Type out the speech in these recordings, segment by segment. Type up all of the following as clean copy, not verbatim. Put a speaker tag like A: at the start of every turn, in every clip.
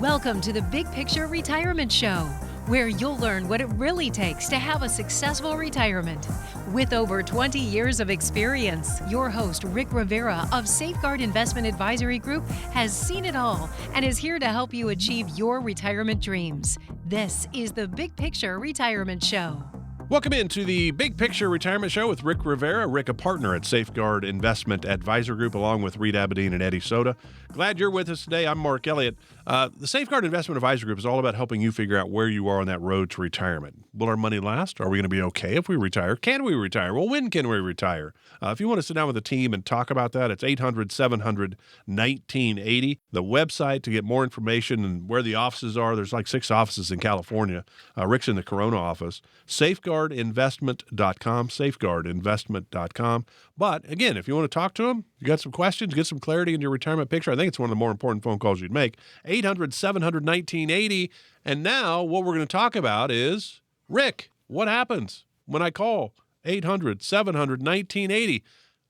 A: Welcome to the Big Picture Retirement Show, where you'll learn what it really takes to have a successful retirement. With over 20 years of experience, your host, Rick Rivera of Safeguard Investment Advisory Group, has seen it all and is here to help you achieve your retirement dreams. This is the Big Picture Retirement Show.
B: Welcome into the Big Picture Retirement Show with Rick Rivera. Rick, a partner at Safeguard Investment Advisor Group, along with Reed Abedin and Eddie Soda. Glad you're with us today. I'm Mark Elliott. The Safeguard Investment Advisor Group is all about helping you figure out where you are on that road to retirement. Will our money last? Are we going to be okay if we retire? Can we retire? Well, when can we retire? If you want to sit down with the team and talk about that, it's 800-700-1980. The website to get more information and where the offices are. There's like 6 offices in California. Rick's in the Corona office. Safeguardinvestment.com, safeguardinvestment.com. But again, if you want to talk to them, you got some questions, get some clarity in your retirement picture, I think it's one of the more important phone calls you'd make. 800-700-1980. And now what we're going to talk about is, Rick, what happens when I call 800-700-1980?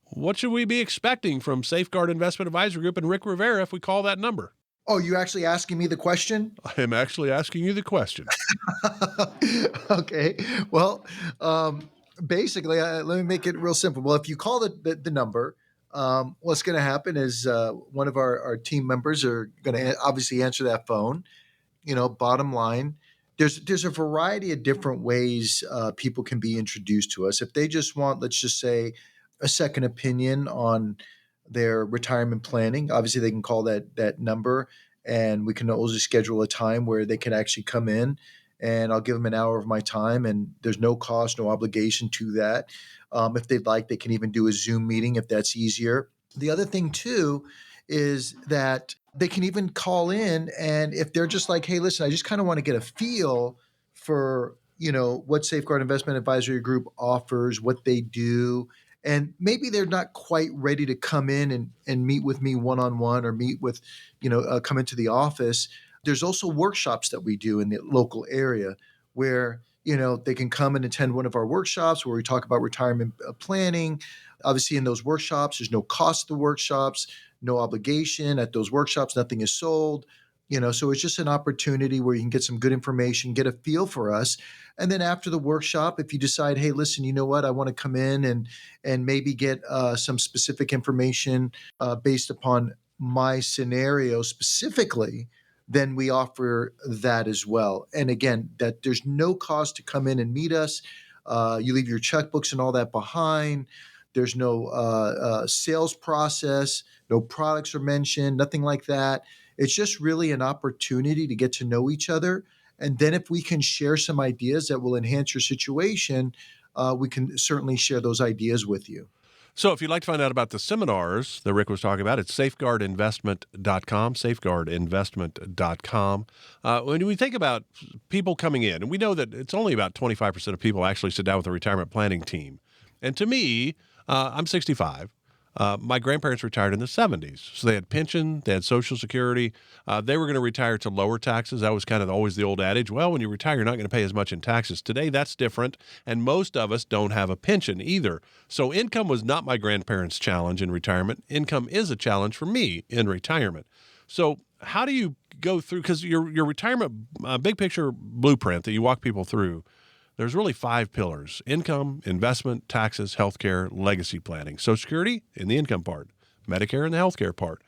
B: What should we be expecting from Safeguard Investment Advisor Group and Rick Rivera if we call that number?
C: Oh, you actually asking me the question?
B: I am actually asking you the question.
C: Okay. Well, basically, let me make it real simple. Well, if you call the number, what's going to happen is one of our team members are going to obviously answer that phone. You know, bottom line, there's a variety of different ways people can be introduced to us. If they just want, let's just say, a second opinion on their retirement planning, obviously they can call that number, and we can always schedule a time where they can actually come in, and I'll give them an hour of my time, and there's no cost, no obligation to that. If they'd like, they can even do a Zoom meeting if that's easier. The other thing too is that they can even call in, and if they're just like, hey, listen, I just kind of want to get a feel for, what Safeguard Investment Advisory Group offers, what they do, and maybe they're not quite ready to come in and meet with me one-on-one or meet with, come into the office. There's also workshops that we do in the local area where, they can come and attend one of our workshops where we talk about retirement planning. Obviously, in those workshops, there's no cost to the workshops, no obligation. At those workshops, nothing is sold. So it's just an opportunity where you can get some good information, get a feel for us. And then after the workshop, if you decide, hey, listen, you know what, I want to come in and maybe get some specific information based upon my scenario specifically, then we offer that as well. And again, that there's no cost to come in and meet us. You leave your checkbooks and all that behind. There's no sales process, no products are mentioned, nothing like that. It's just really an opportunity to get to know each other. And then if we can share some ideas that will enhance your situation, we can certainly share those ideas with you.
B: So if you'd like to find out about the seminars that Rick was talking about, it's safeguardinvestment.com, safeguardinvestment.com. When we think about people coming in, and we know that it's only about 25% of people actually sit down with a retirement planning team. And to me, I'm 65. My grandparents retired in the 70s, so they had pension, they had Social Security. They were going to retire to lower taxes. That was kind of always the old adage. Well, when you retire, you're not going to pay as much in taxes. Today, that's different, and most of us don't have a pension either. So income was not my grandparents' challenge in retirement. Income is a challenge for me in retirement. So how do you go through, because your retirement big picture blueprint that you walk people through, there's really 5 pillars: income, investment, taxes, healthcare, legacy planning. Social Security in the income part, Medicare in the healthcare part.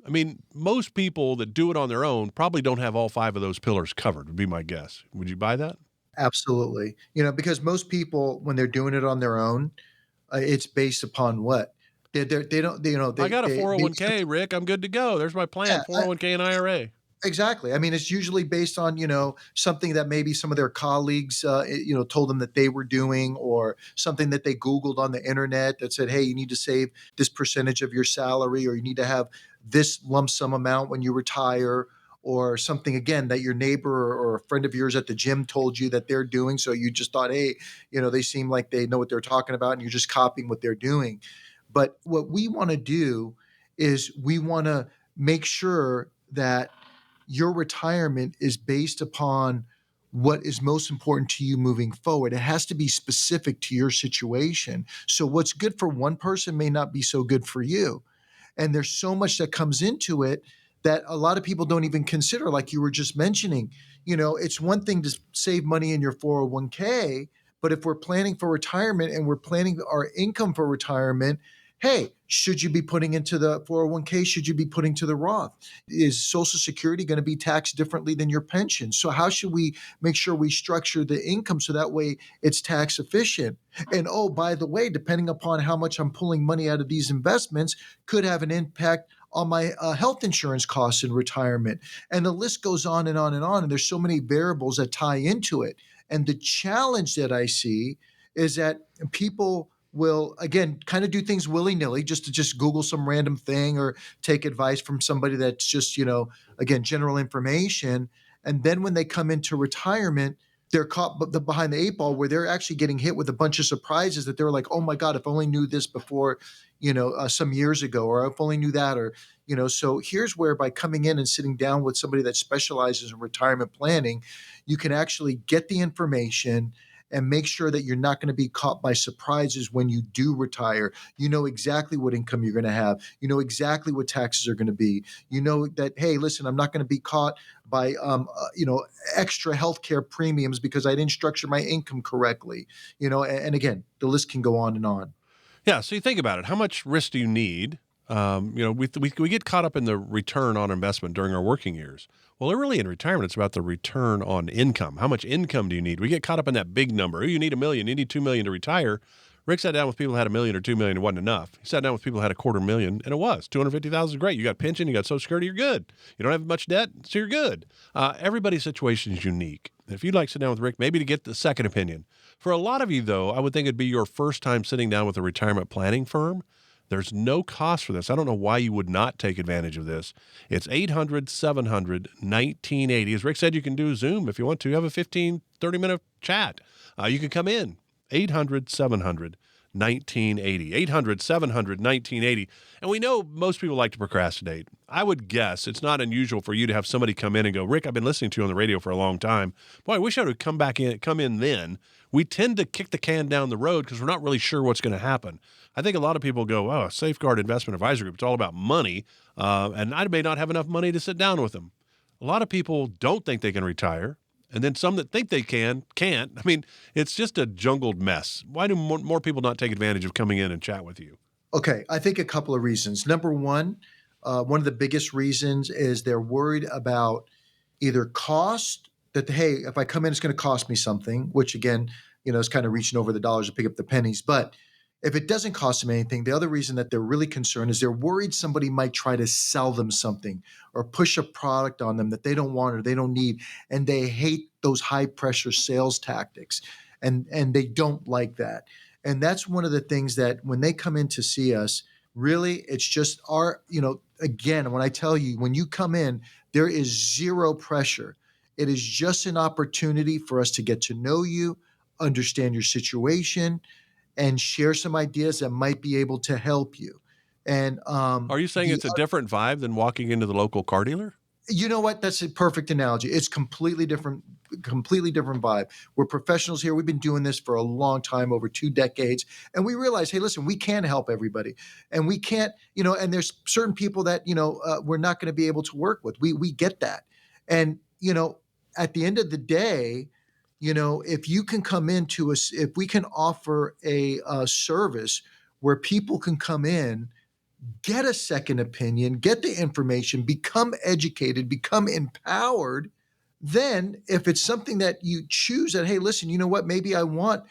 B: I mean, most people that do it on their own probably don't have all 5 of those pillars covered, would be my guess. Would you buy that?
C: Absolutely. Because most people, when they're doing it on their own, it's based upon what? They don't,
B: I got a 401k, Rick. I'm good to go. There's my plan, 401k and IRA.
C: Exactly. I mean, it's usually based on, something that maybe some of their colleagues, told them that they were doing, or something that they Googled on the internet that said, hey, you need to save this percentage of your salary, or you need to have this lump sum amount when you retire, or something, again, that your neighbor or a friend of yours at the gym told you that they're doing. So you just thought, hey, they seem like they know what they're talking about, and you're just copying what they're doing. But what we want to do is we want to make sure that your retirement is based upon what is most important to you moving forward. It has to be specific to your situation. So what's good for one person may not be so good for you. And there's so much that comes into it that a lot of people don't even consider, like you were just mentioning. It's one thing to save money in your 401k, but if we're planning for retirement and we're planning our income for retirement, hey, should you be putting into the 401k? Should you be putting to the Roth? Is Social Security going to be taxed differently than your pension? So how should we make sure we structure the income so that way it's tax efficient? And oh, by the way, depending upon how much I'm pulling money out of these investments could have an impact on my health insurance costs in retirement. And the list goes on and on and on. And there's so many variables that tie into it. And the challenge that I see is that people will, again, kind of do things willy-nilly, just to just Google some random thing or take advice from somebody that's just, again, general information. And then when they come into retirement, they're caught behind the eight ball, where they're actually getting hit with a bunch of surprises that they're like, oh my God, if I only knew this before, some years ago, or if only knew that, or, so here's where, by coming in and sitting down with somebody that specializes in retirement planning, you can actually get the information and make sure that you're not going to be caught by surprises when you do retire. You know exactly what income you're going to have. You know exactly what taxes are going to be. You know that, hey, listen, I'm not going to be caught by, extra healthcare premiums because I didn't structure my income correctly. And again, the list can go on and on.
B: Yeah. So you think about it. How much risk do you need? We get caught up in the return on investment during our working years. Well, really in retirement, it's about the return on income. How much income do you need? We get caught up in that big number. Oh, you need $1 million, you need $2 million to retire. Rick sat down with people who had $1 million or $2 million, it wasn't enough. He sat down with people who had $250,000, and it was. $250,000 is great. You got pension, you got Social Security, you're good. You don't have much debt, so you're good. Everybody's situation is unique. If you'd like to sit down with Rick, maybe to get the second opinion. For a lot of you, though, I would think it'd be your first time sitting down with a retirement planning firm. There's no cost for this. I don't know why you would not take advantage of this. It's 800-700-1980. As Rick said, you can do Zoom if you want to. Have a 15, 30-minute chat. You can come in. 800-700-1980. 800-700-1980. And we know most people like to procrastinate. I would guess it's not unusual for you to have somebody come in and go, Rick, I've been listening to you on the radio for a long time. Boy, I wish I would come in then. We tend to kick the can down the road because we're not really sure what's going to happen. I think a lot of people go, oh, Safeguard Investment Advisory Group, it's all about money, and I may not have enough money to sit down with them. A lot of people don't think they can retire, and then some that think they can't. I mean, it's just a jungled mess. Why do more people not take advantage of coming in and chat with you?
C: Okay, I think a couple of reasons. Number one of the biggest reasons is they're worried about either cost, that, hey, if I come in, it's going to cost me something, which again, is kind of reaching over the dollars to pick up the pennies. But if it doesn't cost them anything, the other reason that they're really concerned is they're worried somebody might try to sell them something or push a product on them that they don't want or they don't need. And they hate those high pressure sales tactics. And they don't like that. And that's one of the things that when they come in to see us, really, it's just again, when I tell you, when you come in, there is zero pressure. It is just an opportunity for us to get to know you, understand your situation, and share some ideas that might be able to help you. And
B: are you saying it's a different vibe than walking into the local car dealer?
C: You know what? That's a perfect analogy. It's completely different vibe. We're professionals here. We've been doing this for a long time, over 2 decades. And we realize, hey, listen, we can't help everybody. And we can't, and there's certain people that, we're not going to be able to work with. We get that. And, at the end of the day, if you can come into us, if we can offer a service where people can come in, get a second opinion, get the information, become educated, become empowered, then if it's something that you choose that, hey, listen, you know what, maybe I want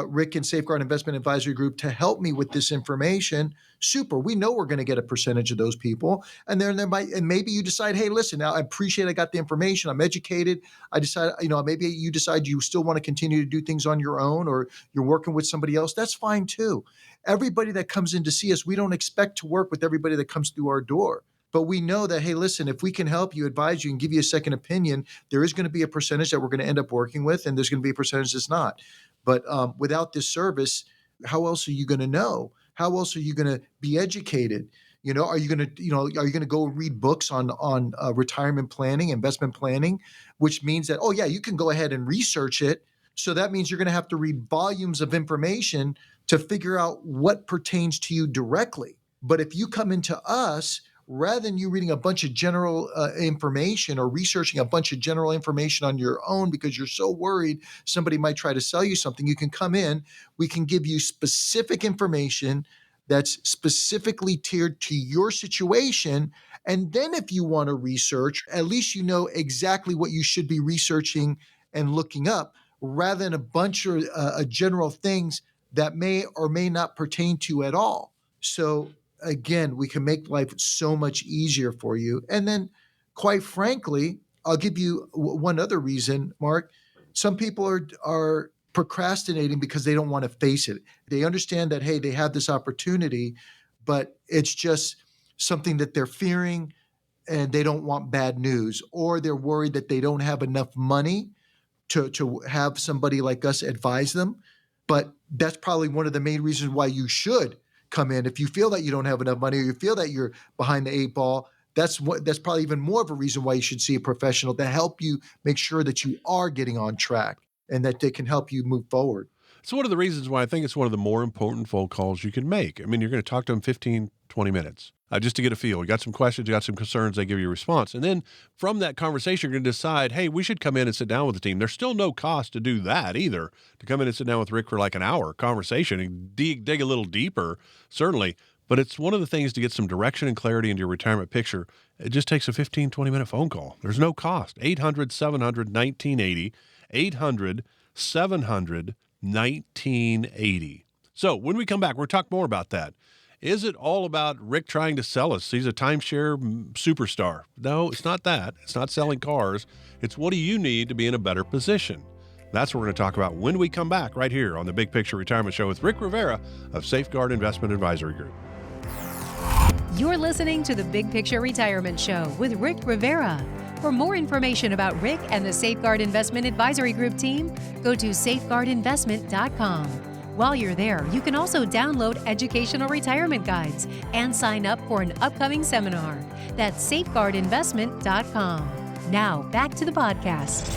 C: Rick and Safeguard Investment Advisory Group to help me with this information, super. We know we're going to get a percentage of those people. And then maybe you decide, hey, listen, now I appreciate I got the information. I'm educated. I decide, maybe you decide you still want to continue to do things on your own or you're working with somebody else. That's fine too. Everybody that comes in to see us, we don't expect to work with everybody that comes through our door. But we know that, hey, listen, if we can help you, advise you, and give you a second opinion, there is going to be a percentage that we're going to end up working with, and there's going to be a percentage that's not. But without this service, how else are you going to know? How else are you going to be educated? Are you going to go read books on retirement planning, investment planning, which means that, oh yeah, you can go ahead and research it. So that means you're going to have to read volumes of information to figure out what pertains to you directly. But if you come into us, rather than you reading a bunch of general information or researching a bunch of general information on your own because you're so worried somebody might try to sell you something, you can come in, we can give you specific information that's specifically tiered to your situation. And then if you want to research, at least you know exactly what you should be researching and looking up, rather than a bunch of general things that may or may not pertain to you at all. So again, we can make life so much easier for you. And then, quite frankly, I'll give you one other reason, Mark. Some people are procrastinating because they don't want to face it. They understand that, hey, they have this opportunity, but it's just something that they're fearing and they don't want bad news, or they're worried that they don't have enough money to have somebody like us advise them. But that's probably one of the main reasons why you should come in. If you feel that you don't have enough money or you feel that you're behind the eight ball, that's probably even more of a reason why you should see a professional to help you make sure that you are getting on track and that they can help you move forward.
B: It's one of the reasons why I think it's one of the more important phone calls you can make. I mean, you're going to talk to them 15, 20 minutes just to get a feel. You got some questions, you got some concerns, they give you a response. And then from that conversation, you're going to decide, hey, we should come in and sit down with the team. There's still no cost to do that either, to come in and sit down with Rick for like an hour conversation and dig a little deeper, certainly. But it's one of the things to get some direction and clarity into your retirement picture. It just takes a 15, 20-minute phone call. There's no cost. 800-700-1980, 800-700-1980. So when we come back, we'll talk more about that. Is it all about Rick trying to sell us? He's a timeshare superstar. No, it's not that. It's not selling cars. It's what do you need to be in a better position? That's what we're going to talk about when we come back right here on the Big Picture Retirement Show with Rick Rivera of Safeguard Investment Advisory Group.
A: You're listening to the Big Picture Retirement Show with Rick Rivera. For more information about Rick and the Safeguard Investment Advisory Group team, go to safeguardinvestment.com. While you're there, you can also download educational retirement guides and sign up for an upcoming seminar. That's safeguardinvestment.com. Now, back to the podcast.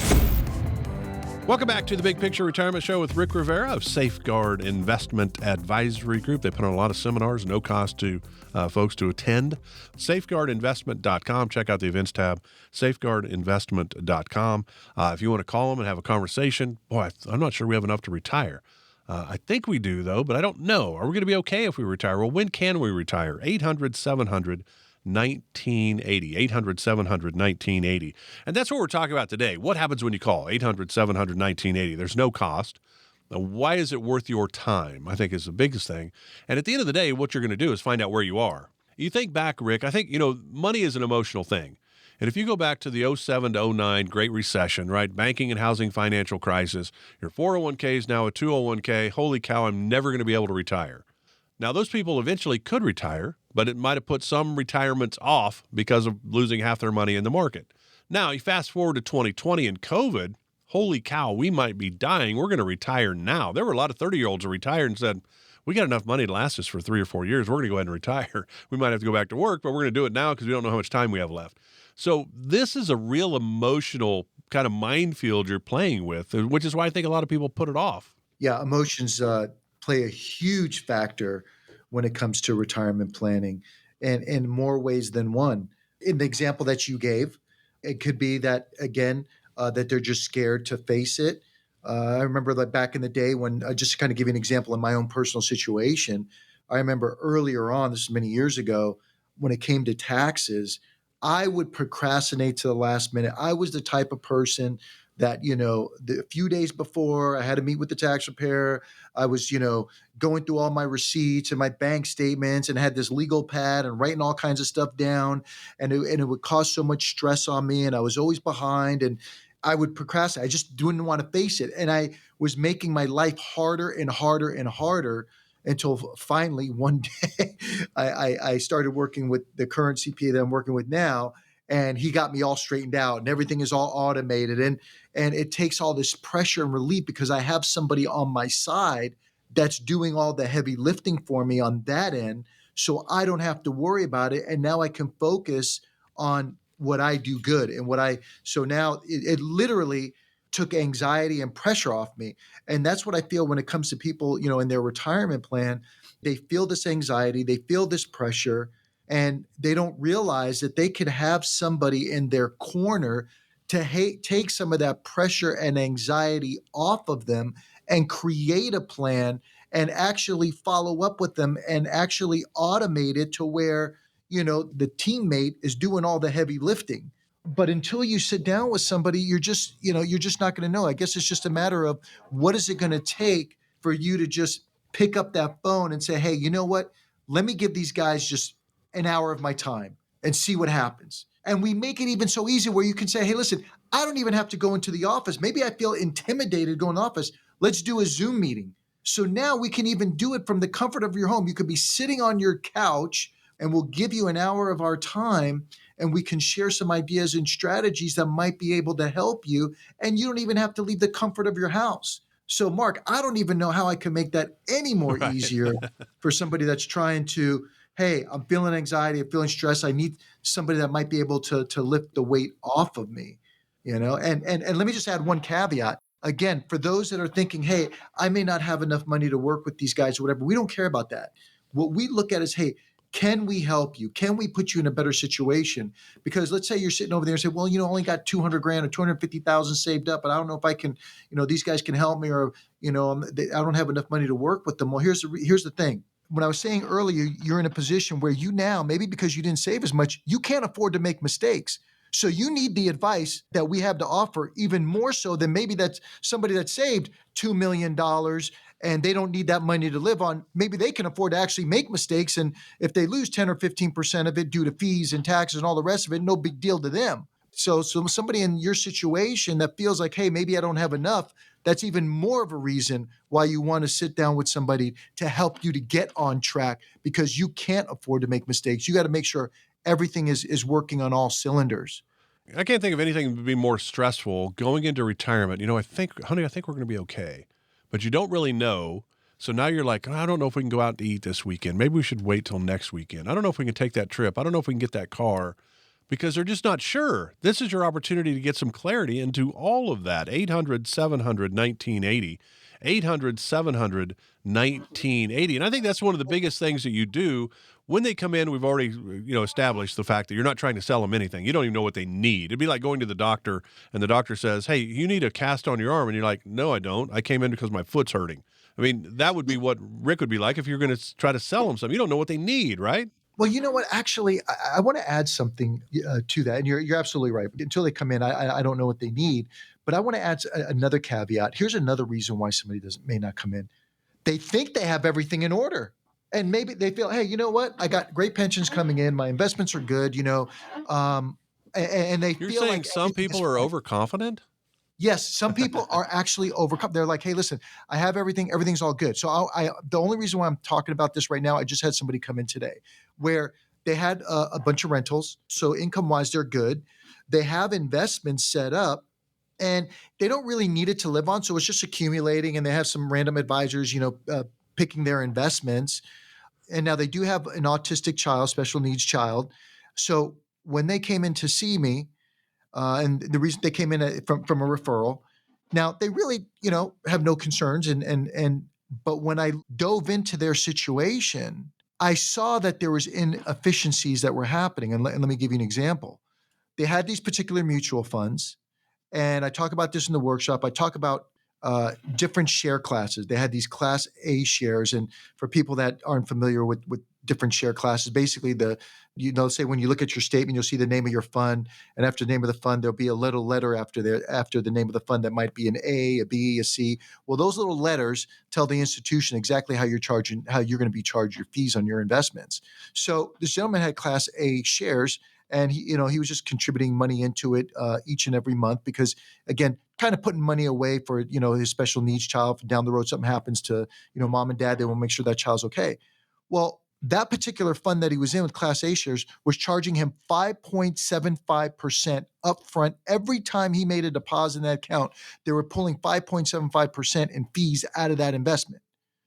B: Welcome back to the Big Picture Retirement Show with Rick Rivera of Safeguard Investment Advisory Group. They put on a lot of seminars, no cost to folks to attend. Safeguardinvestment.com. Check out the events tab, safeguardinvestment.com. If you want to call them and have a conversation, boy, I'm not sure we have enough to retire. I think we do, though, but I don't know. Are we going to be okay if we retire? Well, when can we retire? 800-700-1980, 800-700-1980. And that's what we're talking about today. What happens when you call? 800-700-1980. There's no cost. Now, why is it worth your time? I think is the biggest thing. And at the end of the day, what you're going to do is find out where you are. You think back, Rick, I think, money is an emotional thing. And if you go back to the 07 to 09 Great Recession, right, banking and housing financial crisis, your 401k is now a 201k. Holy cow, I'm never going to be able to retire. Now, those people eventually could retire, but it might have put some retirements off because of losing half their money in the market. Now, you fast forward to 2020 and COVID, holy cow, we might be dying. We're going to retire now. There were a lot of 30-year-olds who retired and said, we got enough money to last us for 3 or 4 years. We're going to go ahead and retire. We might have to go back to work, but we're going to do it now because we don't know how much time we have left. So this is a real emotional kind of minefield you're playing with, which is why I think a lot of people put it off.
C: Yeah, emotions play a huge factor when it comes to retirement planning, and in more ways than one. In the example that you gave, it could be that, again, that they're just scared to face it. I remember that back in the day when, just to kind of give you an example in my own personal situation, I remember earlier on, this is many years ago, when it came to taxes, I would procrastinate to the last minute. I was the type of person that, the few days before I had to meet with the tax preparer, I was, going through all my receipts and my bank statements and had this legal pad and writing all kinds of stuff down. And it would cause so much stress on me. And I was always behind and I would procrastinate. I just didn't want to face it. And I was making my life harder and harder and harder until finally one day I started working with the current CPA that I'm working with now, and he got me all straightened out and everything is all automated. And it takes all this pressure and relief because I have somebody on my side that's doing all the heavy lifting for me on that end. So I don't have to worry about it. And now I can focus on what I do good and so now it literally took anxiety and pressure off me. And that's what I feel when it comes to people, in their retirement plan. They feel this anxiety, they feel this pressure, And they don't realize that they could have somebody in their corner to take some of that pressure and anxiety off of them and create a plan and actually follow up with them and actually automate it to where, the teammate is doing all the heavy lifting. But until you sit down with somebody, you're just not going to know. I guess it's just a matter of what is it going to take for you to just pick up that phone and say, hey, you know what? Let me give these guys just an hour of my time and see what happens. And we make it even so easy where you can say, hey, listen, I don't even have to go into the office. Maybe I feel intimidated going to the office. Let's do a Zoom meeting. So now we can even do it from the comfort of your home. You could be sitting on your couch and we'll give you an hour of our time and we can share some ideas and strategies that might be able to help you. And you don't even have to leave the comfort of your house. So, Mark, I don't even know how I can make that any more
B: Right.
C: easier for somebody that's trying to, hey, I'm feeling anxiety, I'm feeling stress. I need somebody that might be able to lift the weight off of me, And let me just add one caveat. Again, for those that are thinking, hey, I may not have enough money to work with these guys or whatever, we don't care about that. What we look at is, hey, can we help you? Can we put you in a better situation? Because let's say you're sitting over there and say, well, only got 200 grand or 250,000 saved up, but I don't know if I can, these guys can help me, or, I don't have enough money to work with them. Well, here's the thing. When I was saying earlier, you're in a position where you now, maybe because you didn't save as much, you can't afford to make mistakes. So you need the advice that we have to offer even more so than maybe that's somebody that saved $2 million and they don't need that money to live on. Maybe they can afford to actually make mistakes. And if they lose 10 or 15% of it due to fees and taxes and all the rest of it, no big deal to them. So somebody in your situation that feels like, hey, maybe I don't have enough, that's even more of a reason why you want to sit down with somebody to help you to get on track, because you can't afford to make mistakes. You got to make sure everything is working on all cylinders.
B: I can't think of anything that would be more stressful going into retirement. I think we're going to be okay, but you don't really know. So now you're like, I don't know if we can go out to eat this weekend. Maybe we should wait till next weekend. I don't know if we can take that trip. I don't know if we can get that car, because they're just not sure. This is your opportunity to get some clarity into all of that. 800-700-1980. 800-700-1980. And I think that's one of the biggest things that you do when they come in. We've already, established the fact that you're not trying to sell them anything. You don't even know what they need. It'd be like going to the doctor and the doctor says, hey, you need a cast on your arm. And you're like, no, I don't. I came in because my foot's hurting. I mean, that would be what Rick would be like if you're going to try to sell them something. You don't know what they need, right?
C: Well, you know what? Actually, I want to add something to that, and you're absolutely right. Until they come in, I don't know what they need, but I want to add another caveat. Here's another reason why somebody may not come in. They think they have everything in order, and maybe they feel, hey, you know what? I got great pensions coming in. My investments are good. And they
B: You're
C: feel
B: saying
C: like
B: some
C: everything is
B: people are
C: fine.
B: overconfident?
C: Yes, some people are actually overcome. They're like, hey, listen, I have everything. Everything's all good. So the only reason why I'm talking about this right now, I just had somebody come in today where they had a bunch of rentals. So income-wise, they're good. They have investments set up and they don't really need it to live on. So it's just accumulating, and they have some random advisors, picking their investments. And now they do have an autistic child, special needs child. So when they came in to see me, and the reason they came in from a referral. Now they really, have no concerns, but when I dove into their situation, I saw that there was inefficiencies that were happening. And let me give you an example. They had these particular mutual funds, and I talk about this in the workshop. I talk about different share classes. They had these Class A shares, and for people that aren't familiar with different share classes, basically say when you look at your statement, you'll see the name of your fund, and after the name of the fund, there'll be a little letter after the name of the fund that might be an A, a B, a C. Well, those little letters tell the institution exactly how you're going to be charged your fees on your investments. So this gentleman had Class A shares, and he was just contributing money into it each and every month because, again, kind of putting money away for his special needs child. If down the road something happens to mom and dad, they will make sure that child's okay. Well, that particular fund that he was in with Class A shares was charging him 5.75% upfront every time he made a deposit in that account. They were pulling 5.75% in fees out of that investment.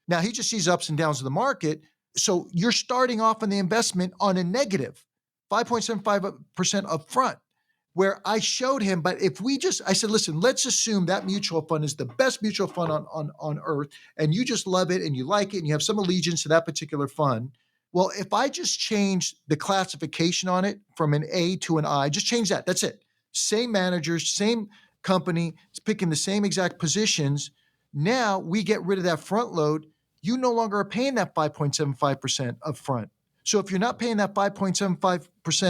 C: Now he just sees ups and downs of the market, so you're starting off on the investment on a negative 5.75% upfront. Where I showed him, but I said, listen, let's assume that mutual fund is the best mutual fund on earth, and you just love it and you like it and you have some allegiance to that particular fund. Well, if I just change the classification on it from an A to an I, just change that. That's it. Same managers, same company, it's picking the same exact positions. Now we get rid of that front load. You no longer are paying that 5.75% upfront. So if you're not paying that 5.75%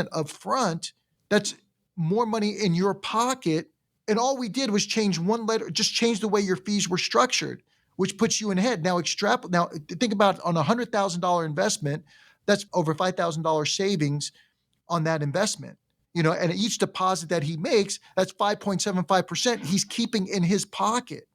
C: upfront, that's more money in your pocket. And all we did was change one letter, just change the way your fees were structured, which puts you in head. Now think about on a $100,000 investment, that's over $5,000 savings on that investment. And each deposit that he makes, that's 5.75% he's keeping in his pocket.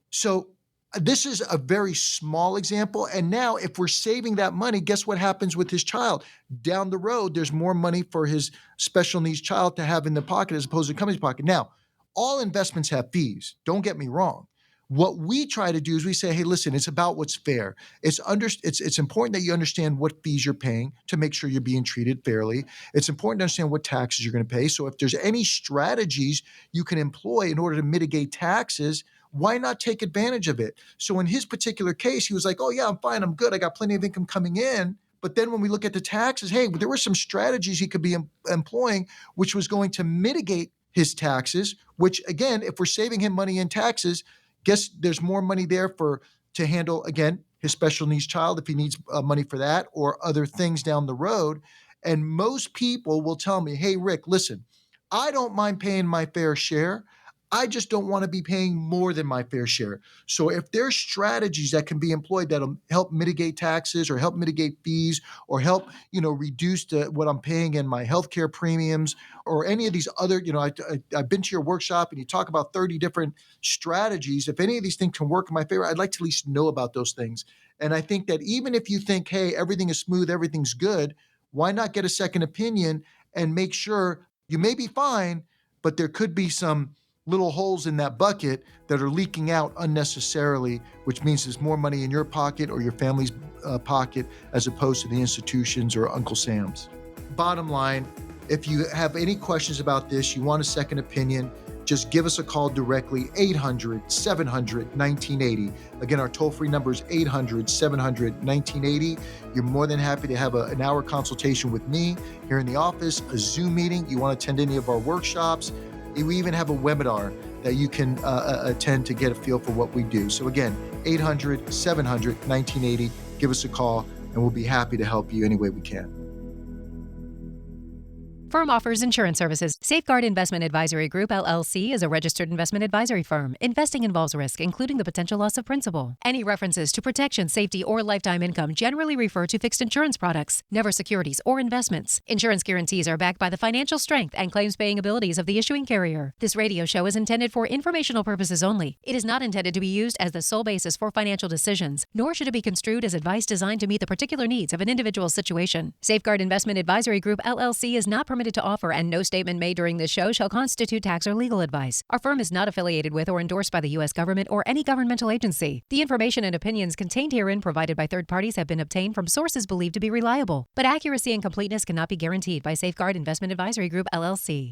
C: So this is a very small example. And now if we're saving that money, guess what happens with his child? Down the road, there's more money for his special needs child to have in the pocket as opposed to the company's pocket. Now, all investments have fees. Don't get me wrong. What we try to do is we say, hey, listen, it's about what's fair. It's important that you understand what fees you're paying to make sure you're being treated fairly. It's important to understand what taxes you're going to pay. So if there's any strategies you can employ in order to mitigate taxes, why not take advantage of it? So in his particular case, he was like, oh, yeah, I'm fine. I'm good. I got plenty of income coming in. But then when we look at the taxes, hey, there were some strategies he could be employing, which was going to mitigate his taxes, which, again, if we're saving him money in taxes, guess there's more money there to handle, again, his special needs child if he needs money for that or other things down the road. And most people will tell me, hey, Rick, listen, I don't mind paying my fair share. I just don't want to be paying more than my fair share. So if there's strategies that can be employed that'll help mitigate taxes or help mitigate fees or help, reduce what I'm paying in my healthcare premiums or any of these other, I've been to your workshop and you talk about 30 different strategies. If any of these things can work in my favor, I'd like to at least know about those things. And I think that even if you think, hey, everything is smooth, everything's good, why not get a second opinion and make sure you may be fine, but there could be some little holes in that bucket that are leaking out unnecessarily, which means there's more money in your pocket or your family's pocket as opposed to the institutions or Uncle Sam's. Bottom line, if you have any questions about this, you want a second opinion, just give us a call directly, 800-700-1980. Again, our toll-free number is 800-700-1980. You're more than happy to have an hour consultation with me here in the office, a Zoom meeting. You want to attend any of our workshops. We even have a webinar that you can attend to get a feel for what we do. So again, 800-700-1980. Give us a call and we'll be happy to help you any way we can.
A: Firm offers insurance services. Safeguard Investment Advisory Group, LLC is a registered investment advisory firm. Investing involves risk, including the potential loss of principal. Any references to protection, safety, or lifetime income generally refer to fixed insurance products, never securities or investments. Insurance guarantees are backed by the financial strength and claims-paying abilities of the issuing carrier. This radio show is intended for informational purposes only. It is not intended to be used as the sole basis for financial decisions, nor should it be construed as advice designed to meet the particular needs of an individual situation. Safeguard Investment Advisory Group, LLC is not permitted to offer, and no statement made during this show shall constitute tax or legal advice. Our firm is not affiliated with or endorsed by the U.S. government or any governmental agency. The information and opinions contained herein provided by third parties have been obtained from sources believed to be reliable, but accuracy and completeness cannot be guaranteed by Safeguard Investment Advisory Group, LLC.